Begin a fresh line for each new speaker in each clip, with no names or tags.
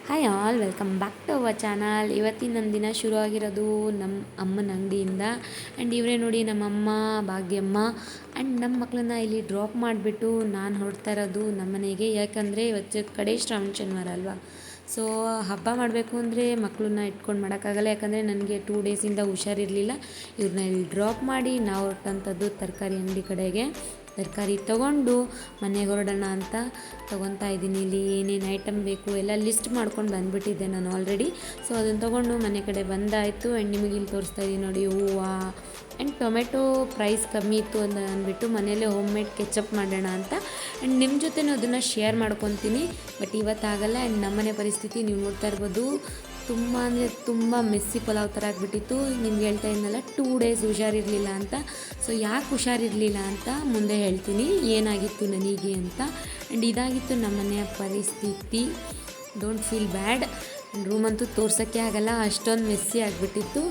Hi all, welcome back to our channel. ಇವತ್ತಿನ ನನ್ನ ದಿನ ಶುರು ಆಗಿರೋದು ನಮ್ಮ ಅಮ್ಮನ ಅಂಗಡಿಯಿಂದ. ಆ್ಯಂಡ್ ಇವರೇ ನೋಡಿ ನಮ್ಮಮ್ಮ ಭಾಗ್ಯಮ್ಮ. ಆ್ಯಂಡ್ ನಮ್ಮ ಮಕ್ಕಳನ್ನ ಇಲ್ಲಿ ಡ್ರಾಪ್ ಮಾಡಿಬಿಟ್ಟು ನಾನು ಹೊರಡ್ತಾ ಇರೋದು ನಮ್ಮ ಮನೆಗೆ. ಯಾಕಂದರೆ ಇವತ್ತು ಕಡೆ ಶ್ರಾವಣ ಶನಿವಾರ ಅಲ್ವಾ. ಸೊ ಹಬ್ಬ ಮಾಡಬೇಕು ಅಂದರೆ ಮಕ್ಕಳನ್ನ ಇಟ್ಕೊಂಡು ಮಾಡೋಕ್ಕಾಗಲ್ಲ. ಯಾಕಂದರೆ ನನಗೆ 2 ಡೇಸಿಂದ ಹುಷಾರಿರಲಿಲ್ಲ. ಇವ್ರನ್ನ ಇಲ್ಲಿ ಡ್ರಾಪ್ ಮಾಡಿ ನಾವು ಹೊರಟಂಥದ್ದು ತರಕಾರಿ ಅಂಗಡಿ ಕಡೆಗೆ. ತರಕಾರಿ ತೊಗೊಂಡು ಮನೆಗೆ ಹೊರಡೋಣ ಅಂತ ತೊಗೊತಾ ಇದ್ದೀನಿ. ಇಲ್ಲಿ ಏನೇನು ಐಟಮ್ ಬೇಕು ಎಲ್ಲ ಲಿಸ್ಟ್ ಮಾಡ್ಕೊಂಡು ಬಂದುಬಿಟ್ಟಿದ್ದೆ ನಾನು ಆಲ್ರೆಡಿ. ಸೊ ಅದನ್ನು ತೊಗೊಂಡು ಮನೆ ಕಡೆ ಬಂದಾಯಿತು. ಆ್ಯಂಡ್ ನಿಮಗೆ ಇಲ್ಲಿ ತೋರಿಸ್ತಾ ಇದ್ದೀನಿ ನೋಡಿ, ಹೂವು ಆ್ಯಂಡ್ ಟೊಮೆಟೊ ಪ್ರೈಸ್ ಕಮ್ಮಿ ಇತ್ತು ಅಂತ ಅಂದ್ಬಿಟ್ಟು ಮನೆಯಲ್ಲೇ ಹೋಮ್ ಮೇಡ್ ಕೆಚಪ್ ಮಾಡೋಣ ಅಂತ. ಆ್ಯಂಡ್ ನಿಮ್ಮ ಜೊತೆನೂ ಅದನ್ನು ಶೇರ್ ಮಾಡ್ಕೊತೀನಿ. ಬಟ್ ಇವತ್ತಾಗಲ್ಲ. ಆ್ಯಂಡ್ ನಮ್ಮನೆ ಪರಿಸ್ಥಿತಿ ನೀವು ನೋಡ್ತಾ ಇರ್ಬೋದು, ತುಂಬ ಅಂದರೆ ತುಂಬ ಮೆಸ್ಸಿ ಪಲಾವ್ ಥರ ಆಗಿಬಿಟ್ಟಿತ್ತು. ನಿಮ್ಗೆ ಹೇಳ್ತಾ ಇದ್ನಲ್ಲ 2 ಡೇಸ್ ಹುಷಾರಿರಲಿಲ್ಲ ಅಂತ. ಸೊ ಯಾಕೆ ಹುಷಾರಿರಲಿಲ್ಲ ಅಂತ ಮುಂದೆ ಹೇಳ್ತೀನಿ, ಏನಾಗಿತ್ತು ನನಗೆ ಅಂತ. ಆ್ಯಂಡ್ ಇದಾಗಿತ್ತು ನಮ್ಮನೆಯ ಪರಿಸ್ಥಿತಿ. Don't feel bad. ರೂಮಂತೂ ತೋರ್ಸೋಕ್ಕೆ ಆಗಲ್ಲ, ಅಷ್ಟೊಂದು ಮೆಸ್ಸಿ ಆಗಿಬಿಟ್ಟಿತ್ತು.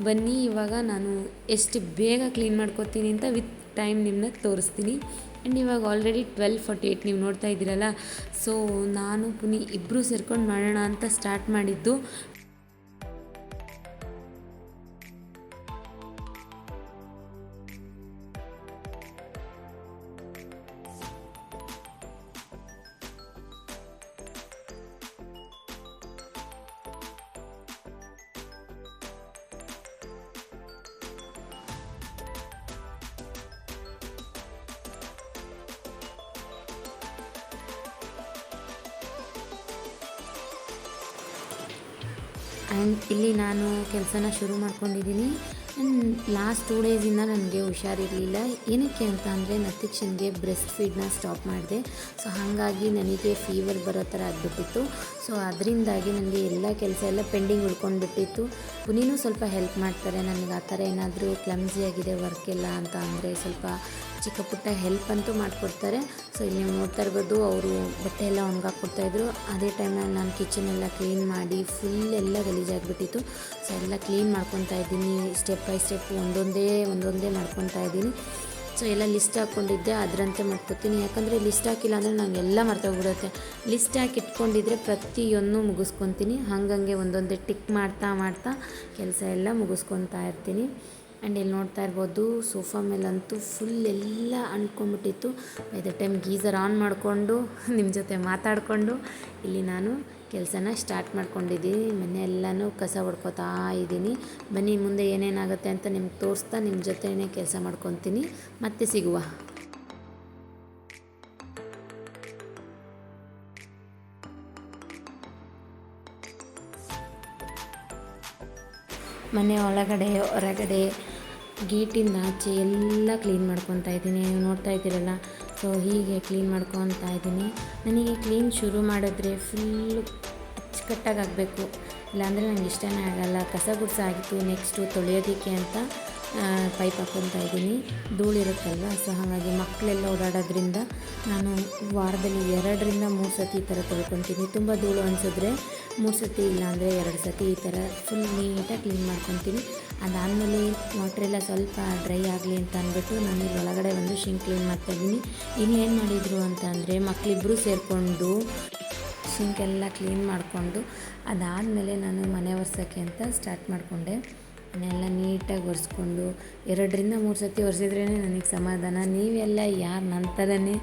ಬನ್ನಿ ಇವಾಗ ನಾನು ಎಷ್ಟು ಬೇಗ ಕ್ಲೀನ್ ಮಾಡ್ಕೊತೀನಿ ಅಂತ ವಿತ್ ಟೈಮ್ ನಿಮ್ಮನ್ನ ತೋರಿಸ್ತೀನಿ. ಆ್ಯಂಡ್ ಇವಾಗ ಆಲ್ರೆಡಿ 12:48 ನೀವು ನೋಡ್ತಾ ಇದ್ದೀರಲ್ಲ. ಸೊ ನಾನು ಪುನಿ ಇಬ್ಬರು ಸೇರ್ಕೊಂಡು ಮಾಡೋಣ ಅಂತ ಸ್ಟಾರ್ಟ್ ಮಾಡಿದ್ದು. ಆ್ಯಂಡ್ ಇಲ್ಲಿ ನಾನು ಕೆಲಸನ ಶುರು ಮಾಡ್ಕೊಂಡಿದ್ದೀನಿ. ಆ್ಯಂಡ್ ಲಾಸ್ಟ್ 2 ಡೇಸಿಂದ ನನಗೆ ಹುಷಾರಿರಲಿಲ್ಲ. ಏನಕ್ಕೆ ಅಂತ ಅಂದರೆ ನತಿಕ್ಷನ್ಗೆ ಬ್ರೆಸ್ಟ್ ಫೀಡ್ನ ಸ್ಟಾಪ್ ಮಾಡಿದೆ. ಸೊ ಹಾಗಾಗಿ ನನಗೆ ಫೀವರ್ ಬರೋ ಥರ ಆಗಿಬಿಟ್ಟಿತ್ತು. ಸೊ ಅದರಿಂದಾಗಿ ನನಗೆ ಎಲ್ಲ ಕೆಲಸ ಎಲ್ಲ ಪೆಂಡಿಂಗ್ ಉಳ್ಕೊಂಡ್ಬಿಟ್ಟಿತ್ತು. ಪುನೀನೂ ಸ್ವಲ್ಪ ಹೆಲ್ಪ್ ಮಾಡ್ತಾರೆ ನನಗೆ. ಆ ಥರ ಏನಾದರೂ ಕ್ಲಮ್ಸಿ ಆಗಿದೆ ವರ್ಕ್ ಎಲ್ಲ ಅಂತ ಅಂದರೆ ಸ್ವಲ್ಪ ಚಿಕ್ಕ ಪುಟ್ಟ ಹೆಲ್ಪ್ ಅಂತೂ ಮಾಡಿಕೊಡ್ತಾರೆ. ಸೊ ಇಲ್ಲಿ ನೀವು ನೋಡ್ತಾ ಇರ್ಬೋದು, ಅವರು ಬಟ್ಟೆ ಎಲ್ಲ ಒಣಗಾಕ್ಕೊಡ್ತಾಯಿದ್ರು. ಅದೇ ಟೈಮಲ್ಲಿ ನಾನು ಕಿಚನೆಲ್ಲ ಕ್ಲೀನ್ ಮಾಡಿ ಫುಲ್ ಎಲ್ಲ ಗಲೀಜಾಗಿಬಿಟ್ಟಿತ್ತು. ಸೊ ಎಲ್ಲ ಕ್ಲೀನ್ ಮಾಡ್ಕೊತಾ ಇದ್ದೀನಿ. ಸ್ಟೆಪ್ ಬೈ ಸ್ಟೆಪ್ ಒಂದೊಂದೇ ಮಾಡ್ಕೊತಾ ಇದ್ದೀನಿ. ಸೊ ಎಲ್ಲ ಲಿಸ್ಟ್ ಹಾಕ್ಕೊಂಡಿದ್ದೆ, ಅದರಂತೆ ಮಾಡ್ಕೊತೀನಿ. ಯಾಕಂದರೆ ಲಿಸ್ಟ್ ಹಾಕಿಲ್ಲ ಅಂದರೆ ನಂಗೆ ಎಲ್ಲ ಮರ್ತೋಗ್ಬಿಡುತ್ತೆ. ಲಿಸ್ಟ್ ಹಾಕಿ ಇಟ್ಕೊಂಡಿದ್ರೆ ಪ್ರತಿಯೊಂದು ಮುಗಿಸ್ಕೊತೀನಿ. ಹಾಗಂಗೆ ಒಂದೊಂದೇ ಟಿಕ್ ಮಾಡ್ತಾ ಕೆಲಸ ಎಲ್ಲ ಮುಗಿಸ್ಕೊತಾ ಇರ್ತೀನಿ. ಆ್ಯಂಡ್ ಇಲ್ಲಿ ನೋಡ್ತಾ ಇರ್ಬೋದು, ಸೋಫಾ ಮೇಲಂತೂ ಫುಲ್ ಎಲ್ಲ ಅಂಟ್ಕೊಂಡ್ಬಿಟ್ಟಿತ್ತು. By the time geyser on ಮಾಡಿಕೊಂಡು ನಿಮ್ಮ ಜೊತೆ ಮಾತಾಡಿಕೊಂಡು ಇಲ್ಲಿ ನಾನು ಕೆಲಸನ ಸ್ಟಾರ್ಟ್ ಮಾಡ್ಕೊಂಡಿದ್ದೀನಿ. ಮನೆಯೆಲ್ಲನೂ ಕಸ ಹೊಡ್ಕೊತಾ ಇದ್ದೀನಿ. ಬನ್ನಿ ಮುಂದೆ ಏನೇನಾಗುತ್ತೆ ಅಂತ ನಿಮ್ಗೆ ತೋರಿಸ್ತಾ ನಿಮ್ಮ ಜೊತೆನೇ ಕೆಲಸ ಮಾಡ್ಕೊತೀನಿ. ಮತ್ತೆ ಸಿಗುವ. ಮನೆ ಒಳಗಡೆ ಹೊರಗಡೆ ಗೇಟಿಂದ ಆಚೆ ಎಲ್ಲ ಕ್ಲೀನ್ ಮಾಡ್ಕೊತಾ ಇದ್ದೀನಿ. ನೀವು ನೋಡ್ತಾ ಇದ್ದೀರಲ್ಲ. ಸೊ ಹೀಗೆ ಕ್ಲೀನ್ ಮಾಡ್ಕೊತಾ ಇದ್ದೀನಿ. ನನಗೆ ಕ್ಲೀನ್ ಶುರು ಮಾಡಿದ್ರೆ ಫುಲ್ಲು ಅಚ್ಚುಕಟ್ಟಾಗಿ ಆಗಬೇಕು, ಇಲ್ಲಾಂದರೆ ನನಗೆ ಇಷ್ಟನೇ ಆಗಲ್ಲ. ಕಸ ಗುಡ್ಸ ಆಗಿತ್ತು, ನೆಕ್ಸ್ಟು ತೊಳೆಯೋದಕ್ಕೆ ಅಂತ ಪೈಪ್ ಹಾಕ್ಕೊತಾ ಇದ್ದೀನಿ. ಧೂಳಿರುತ್ತಲ್ವ. ಸೊ ಹಾಗಾಗಿ ಮಕ್ಕಳೆಲ್ಲ ಓಡಾಡೋದ್ರಿಂದ ನಾನು ವಾರದಲ್ಲಿ 2ರಿಂದ 3 ಸತಿ ಈ ಥರ ತೊಳ್ಕೊತೀನಿ. ತುಂಬ ಧೂಳು ಅನಿಸಿದ್ರೆ 3 ಸತಿ, ಇಲ್ಲಾಂದರೆ 2 ಸತಿ ಈ ಥರ ಫುಲ್ ನೀಟಾಗಿ ಕ್ಲೀನ್ ಮಾಡ್ಕೊತೀನಿ. ಅದಾದಮೇಲೆ ವಾಟ್ರೆಲ್ಲ ಸ್ವಲ್ಪ ಡ್ರೈ ಆಗಲಿ ಅಂತ ಅಂದ್ಬಿಟ್ಟು ನಾನು ಇಲ್ಲಿ ಒಳಗಡೆ ಒಂದು ಶಿಂಕ್ ಕ್ಲೀನ್ ಮಾಡ್ತಾಯಿದ್ದೀನಿ. ಇಲ್ಲಿ ಏನು ಮಾಡಿದರು ಅಂತ ಅಂದರೆ ಮಕ್ಕಳಿಬ್ಬರು ಸೇರಿಕೊಂಡು ಶಿಂಕೆಲ್ಲ ಕ್ಲೀನ್ ಮಾಡಿಕೊಂಡು ಅದಾದಮೇಲೆ ನಾನು ಮನೆ ಒರೆಸೋಕ್ಕೆ ಅಂತ ಸ್ಟಾರ್ಟ್ ಮಾಡಿಕೊಂಡೆ. ಮನೆಯೆಲ್ಲ ನೀಟಾಗಿ ಒರೆಸ್ಕೊಂಡು 2ರಿಂದ 3 ಸತಿ ಒರೆಸಿದ್ರೇ ನನಗೆ ಸಮಾಧಾನ. ನೀವೆಲ್ಲ ಯಾರು ನನ್ನ ಥರನೇ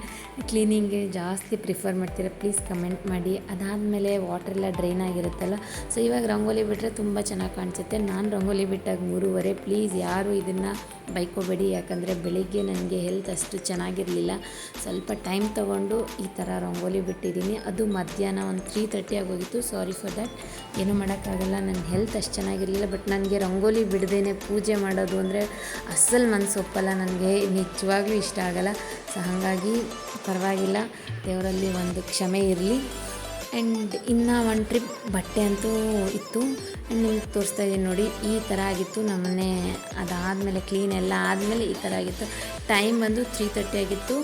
ಕ್ಲೀನಿಂಗ್ಗೆ ಜಾಸ್ತಿ ಪ್ರಿಫರ್ ಮಾಡ್ತೀರಾ ಪ್ಲೀಸ್ ಕಮೆಂಟ್ ಮಾಡಿ. ಅದಾದಮೇಲೆ ವಾಟ್ರೆಲ್ಲ ಡ್ರೈನ್ ಆಗಿರುತ್ತಲ್ಲ. ಸೊ ಇವಾಗ ರಂಗೋಲಿ ಬಿಟ್ಟರೆ ತುಂಬ ಚೆನ್ನಾಗಿ ಕಾಣಿಸುತ್ತೆ. ನಾನು ರಂಗೋಲಿ ಬಿಟ್ಟಾಗ 3:30. ಪ್ಲೀಸ್ ಯಾರು ಇದನ್ನು ಬೈಕೋಬೇಡಿ. ಯಾಕಂದರೆ ಬೆಳಿಗ್ಗೆ ನನಗೆ ಹೆಲ್ತ್ ಅಷ್ಟು ಚೆನ್ನಾಗಿರಲಿಲ್ಲ. ಸ್ವಲ್ಪ ಟೈಮ್ ತೊಗೊಂಡು ಈ ಥರ ರಂಗೋಲಿ ಬಿಟ್ಟಿದ್ದೀನಿ. ಅದು ಮಧ್ಯಾಹ್ನ ಒಂದು 3:30 ಆಗೋಗಿತ್ತು. Sorry for that. ಏನೂ ಮಾಡೋಕ್ಕಾಗಲ್ಲ, ನನ್ನ ಹೆಲ್ತ್ ಅಷ್ಟು ಚೆನ್ನಾಗಿರಲಿಲ್ಲ. ಬಟ್ ನನಗೆ ರಂಗೋಲಿ ಬಿಡದೇನೆ ಪೂಜೆ ಮಾಡೋದು ಅಂದರೆ ಅಸಲು ಮನಸ್ಸು ಒಪ್ಪಲ್ಲ. ನನಗೆ ನಿಜವಾಗ್ಲೂ ಇಷ್ಟ ಆಗಲ್ಲ. ಸೊ ಹಾಗಾಗಿ ಪರವಾಗಿಲ್ಲ, ದೇವರಲ್ಲಿ ಒಂದು ಕ್ಷಮೆ ಇರಲಿ. ಆ್ಯಂಡ್ ಇನ್ನು ಒಂದು ಟ್ರಿಪ್ ಬಟ್ಟೆ ಅಂತೂ ಇತ್ತು. ಆ್ಯಂಡ್ ನಿಮ್ಗೆ ತೋರಿಸ್ತಾ ಇದ್ದೀನಿ ನೋಡಿ, ಈ ಥರ ಆಗಿತ್ತು ನಮ್ಮನೆ. ಅದಾದಮೇಲೆ ಕ್ಲೀನ್ ಎಲ್ಲ ಆದಮೇಲೆ ಈ ಥರ ಆಗಿತ್ತು. ಟೈಮ್ ಬಂದು 3:30 ಆಗಿತ್ತು.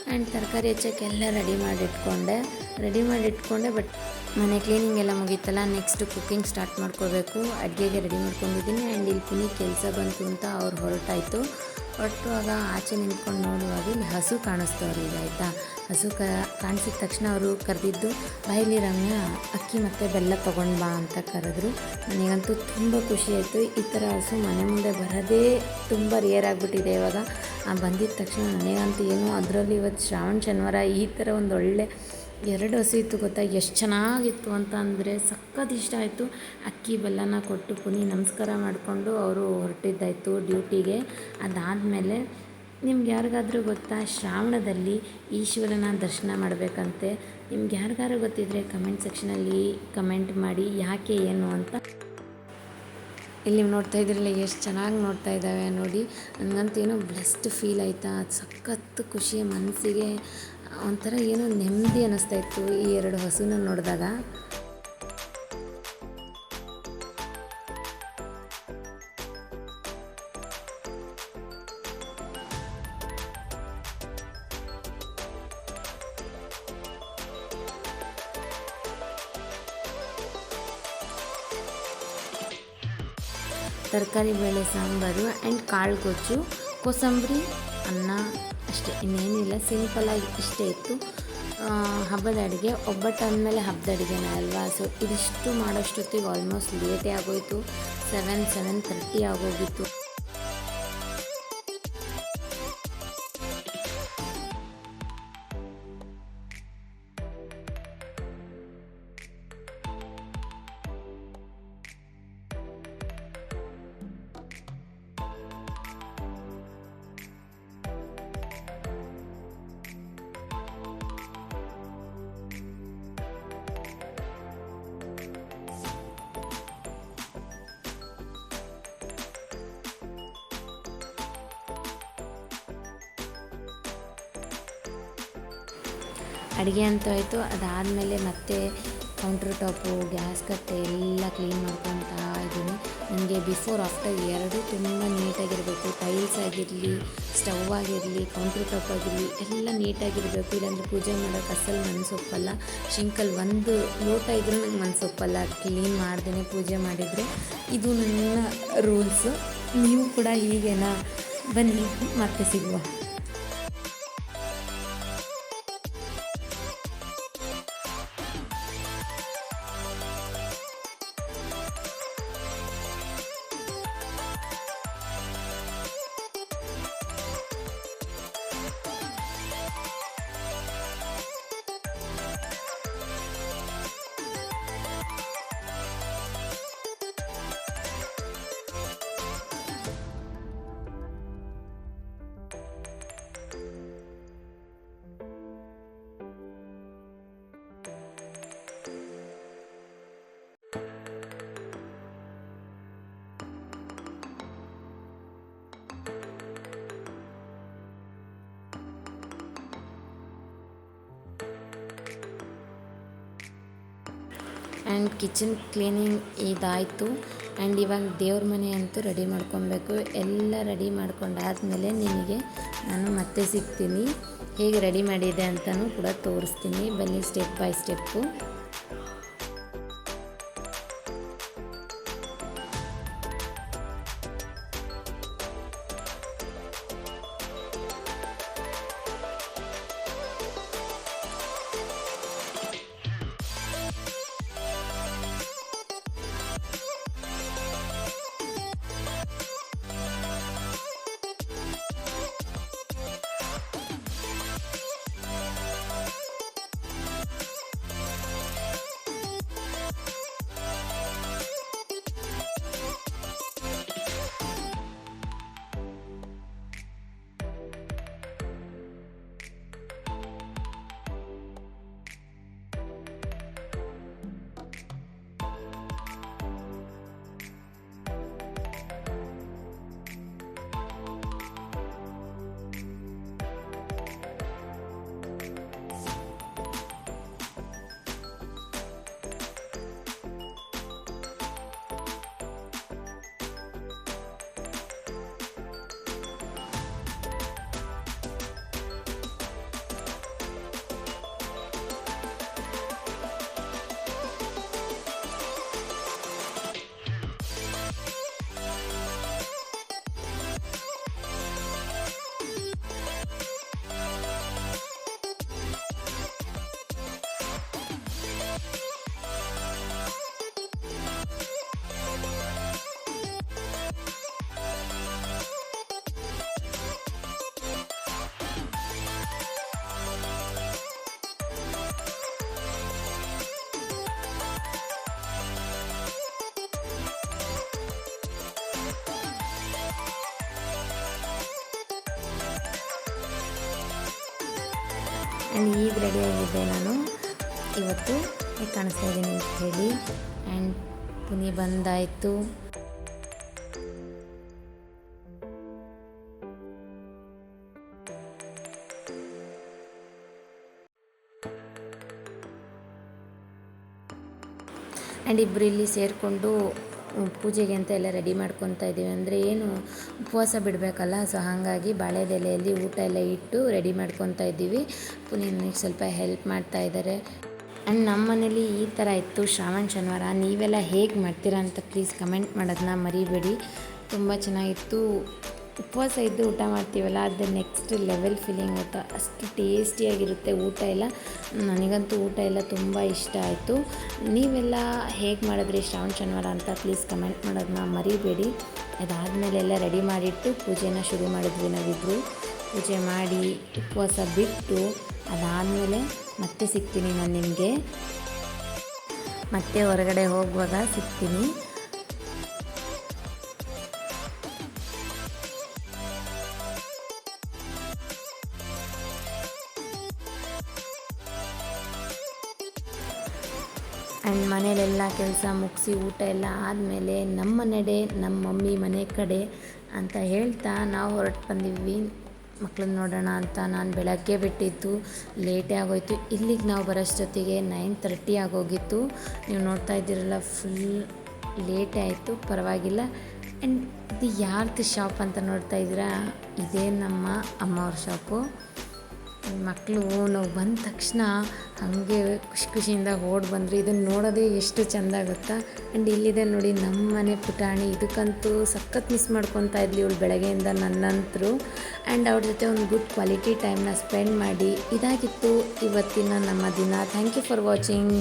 ಆ್ಯಂಡ್ ತರಕಾರಿ ಹೆಚ್ಚಕ್ಕೆಲ್ಲ ರೆಡಿ ಮಾಡಿಟ್ಕೊಂಡೆ. ಬಟ್ ಮನೆ ಕ್ಲೀನಿಂಗ್ ಎಲ್ಲ ಮುಗೀತಲ್ಲ, ನೆಕ್ಸ್ಟ್ ಕುಕ್ಕಿಂಗ್ ಸ್ಟಾರ್ಟ್ ಮಾಡ್ಕೋಬೇಕು. ಅಡುಗೆಗೆ ರೆಡಿ ಮಾಡ್ಕೊಂಡಿದ್ದೀನಿ. ಆ್ಯಂಡ್ ಇಲ್ಲಿ ಪುನಿ ಕೆಲಸ ಬಂತು ಅಂತ ಅವ್ರು ಹೊರಟಾಯಿತು. ಹೊರಟುವಾಗ ಆಚೆ ನಿಂತ್ಕೊಂಡು ನೋಡುವಾಗ ಇಲ್ಲಿ ಹಸು ಕಾಣಿಸ್ತು ಅವ್ರಿಗೆ ಆಯಿತಾ. ಹಸು ಕಾಣಿಸಿದ ತಕ್ಷಣ ಅವರು ಕರೆದಿದ್ದು ಬಾಯಲ್ಲಿ ರಮ್ಯಾ ಅಕ್ಕಿ ಮತ್ತು ಬೆಲ್ಲ ತೊಗೊಂಡು ಬಾ ಅಂತ ಕರೆದ್ರು. ನನಗಂತೂ ತುಂಬ ಖುಷಿ ಆಯಿತು. ಈ ಥರ ಹಸು ಮನೆ ಮುಂದೆ ಬರೋದೇ ತುಂಬ ರೇರ್ ಆಗಿಬಿಟ್ಟಿದೆ ಇವಾಗ. ಬಂದಿದ್ದ ತಕ್ಷಣ ನನಗಂತೂ ಏನು ಅದರಲ್ಲಿ ಇವತ್ತು ಶ್ರಾವಣ ಶನಿವಾರ ಈ ಥರ ಒಂದು ಒಳ್ಳೆ 2 ಹಸು ಇತ್ತು ಗೊತ್ತಾ. ಎಷ್ಟು ಚೆನ್ನಾಗಿತ್ತು ಅಂತ ಅಂದರೆ ಸಖತ್ ಇಷ್ಟ ಆಯಿತು. ಅಕ್ಕಿ ಬೆಲ್ಲನ ಕೊಟ್ಟು ಪುನಿ ನಮಸ್ಕಾರ ಮಾಡಿಕೊಂಡು ಅವರು ಹೊರಟಿದ್ದಾಯಿತು ಡ್ಯೂಟಿಗೆ. ಅದಾದಮೇಲೆ ನಿಮ್ಗೆ ಯಾರಿಗಾದರೂ ಗೊತ್ತಾ ಶ್ರಾವಣದಲ್ಲಿ ಈಶ್ವರನ ದರ್ಶನ ಮಾಡಬೇಕಂತೆ. ನಿಮ್ಗೆ ಯಾರಿಗಾರು ಗೊತ್ತಿದ್ದರೆ ಕಮೆಂಟ್ ಸೆಕ್ಷನಲ್ಲಿ ಕಮೆಂಟ್ ಮಾಡಿ ಯಾಕೆ ಏನು ಅಂತ. ಇಲ್ಲಿ ನೋಡ್ತಾ ಇದ್ರಲ್ಲ ಎಷ್ಟು ಚೆನ್ನಾಗಿ ನೋಡ್ತಾ ಇದ್ದಾವೆ ನೋಡಿ. ನನಗಂತೂ ಏನೋ ಬ್ಲೆಸ್ಡ್ ಫೀಲ್ ಆಯಿತಾ. ಅದು ಸಖತ್ತು ಖುಷಿ ಮನಸ್ಸಿಗೆ ಒಂಥರ ಏನೋ ನೆಮ್ಮದಿ ಅನ್ನಿಸ್ತಾ ಇತ್ತು ಈ 2 ಹಸುನ ನೋಡಿದಾಗ. ತರಕಾರಿ ಬೇಳೆ ಸಾಂಬಾರು ಆ್ಯಂಡ್ ಕಾಳು ಗೊಜ್ಜು, ಕೋಸಂಬರಿ, ಅನ್ನ ಅಷ್ಟೇ, ಇನ್ನೇನಿಲ್ಲ. ಸಿಂಪಲಾಗಿ ಇಷ್ಟೇ ಇತ್ತು ಹಬ್ಬದ ಅಡುಗೆ. ಒಬ್ಬಟ್ಟು ಅಂದಮೇಲೆ ಹಬ್ಬದ ಅಡುಗೆನೇ ಅಲ್ವಾ. ಸೊ ಇದಿಷ್ಟು ಮಾಡೋಷ್ಟೊತ್ತಿಗೆ ಆಲ್ಮೋಸ್ಟ್ ಲೇಟೇ ಆಗೋಯಿತು. 7:30 ಆಗೋಗಿತ್ತು. ಅಡುಗೆ ಅಂತೂ ಆಯಿತು. ಅದಾದಮೇಲೆ ಮತ್ತೆ ಕೌಂಟ್ರ್ ಟಾಪು, ಗ್ಯಾಸ್ ಕಟ್ಟೆ ಎಲ್ಲ ಕ್ಲೀನ್ ಮಾಡ್ಕೊತಾ ಇದ್ದೀನಿ. ನನಗೆ ಬಿಫೋರ್ ಆಫ್ಟರ್ 2 ತುಂಬ ನೀಟಾಗಿರಬೇಕು. ಟೈಲ್ಸ್ ಆಗಿರಲಿ, ಸ್ಟವ್ ಆಗಿರಲಿ, ಕೌಂಟ್ರ್ ಟಾಪ್ ಆಗಿರಲಿ ಎಲ್ಲ ನೀಟಾಗಿರಬೇಕು. ಇಲ್ಲಾಂದರೆ ಪೂಜೆ ಮಾಡೋಕ್ಕೆ ಅಸಲು ಮನಸ್ಸೊಪ್ಪಲ್ಲ. ಶಿಂಕಲ್ಲಿ 1 ಲೋಟ ಇದ್ರೂ ನಂಗೆ ಮನಸ್ಸೊಪ್ಪಲ್ಲ ಕ್ಲೀನ್ ಮಾಡ್ದೇ ಪೂಜೆ ಮಾಡಿದರೆ. ಇದು ನನ್ನ ರೂಲ್ಸು. ನೀವು ಕೂಡ ಹೀಗೇನಾ? ಬನ್ನಿ ಮತ್ತೆ ಸಿಗುವ. ಆ್ಯಂಡ್ ಕಿಚನ್ ಕ್ಲೀನಿಂಗ್ ಇದಾಯಿತು. ಆ್ಯಂಡ್ ಇವಾಗ ದೇವ್ರ ಮನೆ ಅಂತೂ ರೆಡಿ ಮಾಡ್ಕೊಬೇಕು. ಎಲ್ಲ ರೆಡಿ ಮಾಡ್ಕೊಂಡಾದಮೇಲೆ ನಿಮಗೆ ನಾನು ಮತ್ತೆ ಸಿಗ್ತೀನಿ. ಹೇಗೆ ರೆಡಿ ಮಾಡಿದೆ ಅಂತಲೂ ಕೂಡ ತೋರಿಸ್ತೀನಿ. ಬನ್ನಿ ಸ್ಟೆಪ್ ಬೈ ಸ್ಟೆಪ್ಪು. ಆ್ಯಂಡ್ ಈಗ ರೆಡಿಯಾಗಿದ್ದೆ ನಾನು ಇವತ್ತು ಹೇಗೆ ಕಾಣಿಸ್ತಾ ಇದ್ದೀನಿ ಅಂತ ಹೇಳಿ. ಆ್ಯಂಡ್ ಪುನಿ ಬಂದಾಯಿತು. ಆ್ಯಂಡ್ ಇಬ್ಬರು ಇಲ್ಲಿ ಸೇರಿಕೊಂಡು ಪೂಜೆಗೆ ಅಂತ ಎಲ್ಲ ರೆಡಿ ಮಾಡ್ಕೊತಾ ಇದ್ದೀವಿ. ಅಂದರೆ ಏನು ಉಪವಾಸ ಬಿಡಬೇಕಲ್ಲ, ಸೊ ಹಾಗಾಗಿ ಬಾಳೆದೆಲೆಯಲ್ಲಿ ಊಟ ಎಲ್ಲ ಇಟ್ಟು ರೆಡಿ ಮಾಡ್ಕೊತಾ ಇದ್ದೀವಿ. ಪುನೀತ್ ಸ್ವಲ್ಪ ಹೆಲ್ಪ್ ಮಾಡ್ತಾ ಇದ್ದಾರೆ. ಆ್ಯಂಡ್ ನಮ್ಮ ಮನೇಲಿ ಈ ಥರ ಇತ್ತು ಶ್ರಾವಣ ಶನಿವಾರ. ನೀವೆಲ್ಲ ಹೇಗೆ ಮಾಡ್ತೀರಾ ಅಂತ ಪ್ಲೀಸ್ ಕಮೆಂಟ್ ಮಾಡೋದನ್ನ ಮರಿಬೇಡಿ. ತುಂಬ ಚೆನ್ನಾಗಿತ್ತು. ಉಪವಾಸ ಇದ್ದು ಊಟ ಮಾಡ್ತೀವಲ್ಲ, ಅದು ನೆಕ್ಸ್ಟ್ ಲೆವೆಲ್ ಫೀಲಿಂಗ್ ಊಟ. ಅಷ್ಟು ಟೇಸ್ಟಿಯಾಗಿರುತ್ತೆ ಊಟ ಎಲ್ಲ. ನನಗಂತೂ ಊಟ ಎಲ್ಲ ತುಂಬ ಇಷ್ಟ ಆಯಿತು. ನೀವೆಲ್ಲ ಹೇಗೆ ಮಾಡಿದ್ರಿ ಶ್ರಾವಣ ಶನಿವಾರ ಅಂತ ಪ್ಲೀಸ್ ಕಮೆಂಟ್ ಮಾಡೋದನ್ನ ಮರಿಬೇಡಿ. ಅದಾದಮೇಲೆ ಎಲ್ಲ ರೆಡಿ ಮಾಡಿಟ್ಟು ಪೂಜೆನ ಶುರು ಮಾಡಿದ್ವಿ ನಾವಿಬ್ಬರು. ಪೂಜೆ ಮಾಡಿ ಉಪವಾಸ ಬಿಟ್ಟು ಅದಾದಮೇಲೆ ಮತ್ತೆ ಸಿಗ್ತೀನಿ ನಾನು ನಿಮಗೆ. ಮತ್ತೆ ಹೊರಗಡೆ ಹೋಗುವಾಗ ಸಿಗ್ತೀನಿ. ಆ್ಯಂಡ್ ಮನೇಲೆಲ್ಲ ಕೆಲಸ ಮುಗಿಸಿ ಊಟ ಎಲ್ಲ ಆದಮೇಲೆ ನಮ್ಮ ನಡೆ ನಮ್ಮ ಮಮ್ಮಿ ಮನೆ ಕಡೆ ಅಂತ ಹೇಳ್ತಾ ನಾವು ಹೊರಟು ಬಂದಿದ್ವಿ ಮಕ್ಕಳನ್ನ ನೋಡೋಣ ಅಂತ. ನಾನು ಬೆಳಗ್ಗೆ ಬಿಟ್ಟಿದ್ದು ಲೇಟೇ ಆಗೋಯಿತು. ಇಲ್ಲಿಗೆ ನಾವು ಬರೋಷ್ಟೊತ್ತಿಗೆ 9:30 ಆಗೋಗಿತ್ತು. ನೀವು ನೋಡ್ತಾ ಇದ್ದೀರಲ್ಲ, ಫುಲ್ ಲೇಟೇ ಆಯಿತು, ಪರವಾಗಿಲ್ಲ. ಆ್ಯಂಡ್ ಇದು ಯಾರ್ದು ಶಾಪ್ ಅಂತ ನೋಡ್ತಾ ಇದ್ದೀರಾ, ಇದೇ ನಮ್ಮ ಅಮ್ಮವ್ರ ಶಾಪು. ಮಕ್ಕಳು ನಾವು ಬಂದ ತಕ್ಷಣ ಹಾಗೆ ಖುಷಿಯಿಂದ ಓಡಿ ಬಂದರು. ಇದನ್ನು ನೋಡೋದೇ ಎಷ್ಟು ಚೆಂದ ಆಗುತ್ತಾ. ಆ್ಯಂಡ್ ಇಲ್ಲಿದೆ ನೋಡಿ ನಮ್ಮ ಮನೆ ಪುಟಾಣಿ. ಇದಕ್ಕಂತೂ ಸಖತ್ ಮಿಸ್ ಮಾಡ್ಕೊತಾ ಇದ್ಲಿ ಇವಳು ಬೆಳಗ್ಗೆಯಿಂದ ನನ್ನಂತರೂ. ಆ್ಯಂಡ್ ಅವ್ರ ಜೊತೆ ಒಂದು ಗುಡ್ ಕ್ವಾಲಿಟಿ ಟೈಮ್ನ ಸ್ಪೆಂಡ್ ಮಾಡಿ ಇದಾಗಿತ್ತು ಇವತ್ತಿನ ನಮ್ಮ ದಿನ. Thank you for watching.